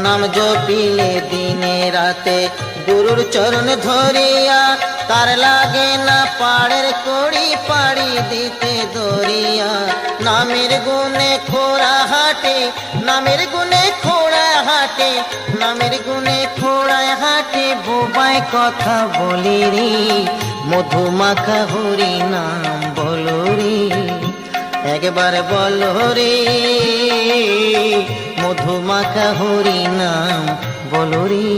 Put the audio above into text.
নাম জপিলে দিনে রাতে গুরুর চরণ ধরিয়া, তার লাগে না পাড়ের কড়ি পাড়ি দিতে দরিয়া। নামের গুণে খোড়া হাটে, নামের গুণে খোড়া হাটে, নামের গুণে খোড়ায় হাটে, বোবায় কথা বলি রে, মধুমাখা হরি নাম বলো রে, একবার বলো রে, মধুমাখা হরি নাম বলো রে।